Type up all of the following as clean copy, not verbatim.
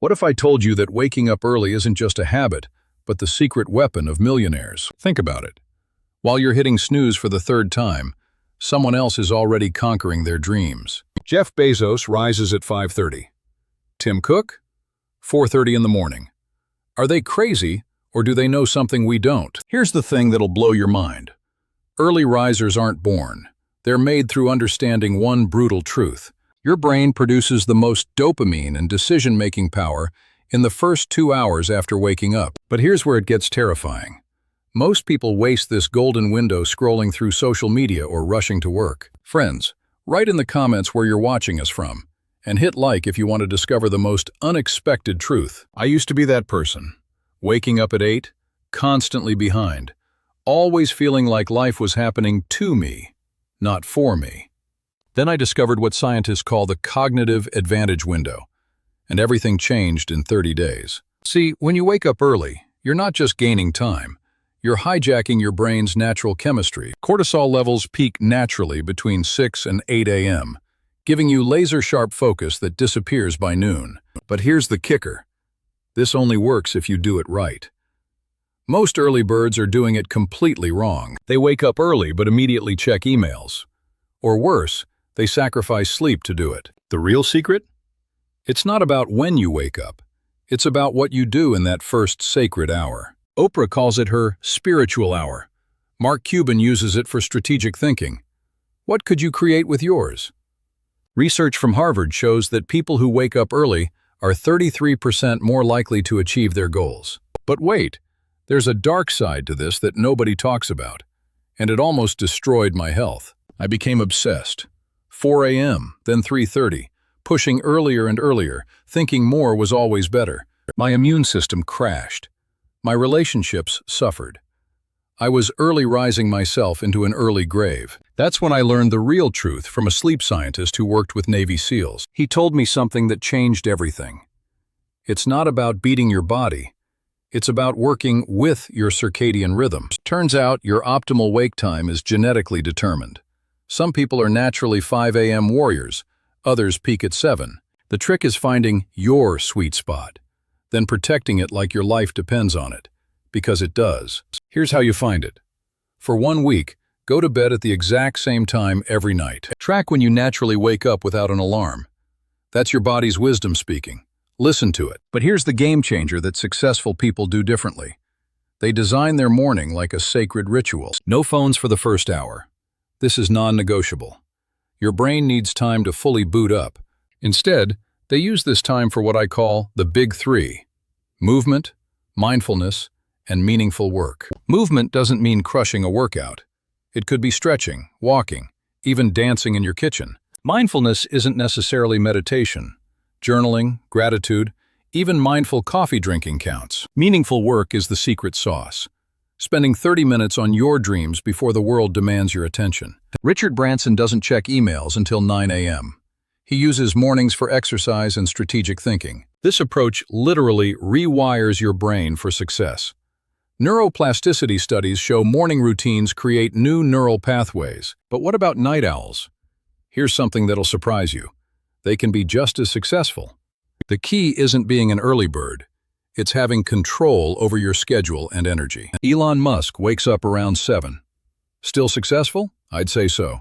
What if I told you that waking up early isn't just a habit, but the secret weapon of millionaires? Think about it. While you're hitting snooze for the third time, someone else is already conquering their dreams. Jeff Bezos rises at 5:30. Tim Cook? 4:30 in the morning. Are they crazy, or do they know something we don't? Here's the thing that'll blow your mind. Early risers aren't born. They're made through understanding one brutal truth. Your brain produces the most dopamine and decision-making power in the first 2 hours after waking up. But here's where it gets terrifying. Most people waste this golden window scrolling through social media or rushing to work. Friends, write in the comments where you're watching us from, and hit like if you want to discover the most unexpected truth. I used to be that person, waking up at 8, constantly behind, always feeling like life was happening to me, not for me. Then I discovered what scientists call the cognitive advantage window, and everything changed in 30 days. See, when you wake up early, you're not just gaining time, you're hijacking your brain's natural chemistry. Cortisol levels peak naturally between 6 and 8 a.m., giving you laser-sharp focus that disappears by noon. But here's the kicker. This only works if you do it right. Most early birds are doing it completely wrong. They wake up early but immediately check emails. Or worse, they sacrifice sleep to do it. The real secret? It's not about when you wake up. It's about what you do in that first sacred hour. Oprah calls it her spiritual hour. Mark Cuban uses it for strategic thinking. What could you create with yours? Research from Harvard shows that people who wake up early are 33% more likely to achieve their goals. But wait, there's a dark side to this that nobody talks about, and it almost destroyed my health. I became obsessed. 4 a.m., then 3:30, pushing earlier and earlier, thinking more was always better. My immune system crashed. My relationships suffered. I was early rising myself into an early grave. That's when I learned the real truth from a sleep scientist who worked with Navy SEALs. He told me something that changed everything. It's not about beating your body. It's about working with your circadian rhythms. Turns out your optimal wake time is genetically determined. Some people are naturally 5 a.m. warriors, others peak at 7. The trick is finding your sweet spot, then protecting it like your life depends on it, because it does. Here's how you find it. For 1 week, go to bed at the exact same time every night. Track when you naturally wake up without an alarm. That's your body's wisdom speaking. Listen to it. But here's the game changer that successful people do differently. They design their morning like a sacred ritual. No phones for the first hour. This is non-negotiable. Your brain needs time to fully boot up. Instead, they use this time for what I call the big 3: movement, mindfulness, and meaningful work. Movement doesn't mean crushing a workout. It could be stretching, walking, even dancing in your kitchen. Mindfulness isn't necessarily meditation. Journaling, gratitude, even mindful coffee drinking counts. Meaningful work is the secret sauce. Spending 30 minutes on your dreams before the world demands your attention. Richard Branson doesn't check emails until 9 a.m. He uses mornings for exercise and strategic thinking. This approach literally rewires your brain for success. Neuroplasticity studies show morning routines create new neural pathways. But what about night owls? Here's something that'll surprise you. They can be just as successful. The key isn't being an early bird. It's having control over your schedule and energy. Elon Musk wakes up around 7. Still successful? I'd say so.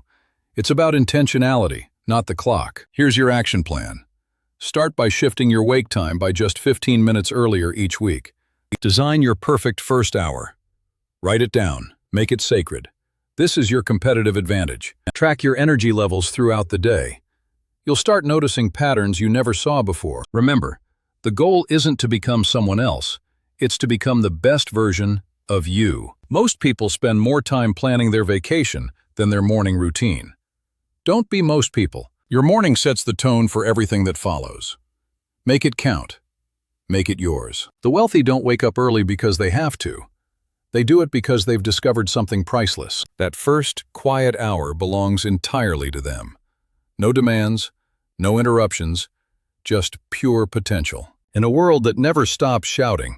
It's about intentionality, not the clock. Here's your action plan. Start by shifting your wake time by just 15 minutes earlier each week. Design your perfect first hour. Write it down. Make it sacred. This is your competitive advantage. Track your energy levels throughout the day. You'll start noticing patterns you never saw before. Remember, the goal isn't to become someone else. It's to become the best version of you. Most people spend more time planning their vacation than their morning routine. Don't be most people. Your morning sets the tone for everything that follows. Make it count. Make it yours. The wealthy don't wake up early because they have to. They do it because they've discovered something priceless. That first, quiet hour belongs entirely to them. No demands, no interruptions, just pure potential. In a world that never stops shouting,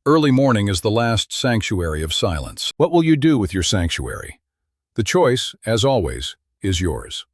early morning is the last sanctuary of silence. What will you do with your sanctuary? The choice, as always, is yours.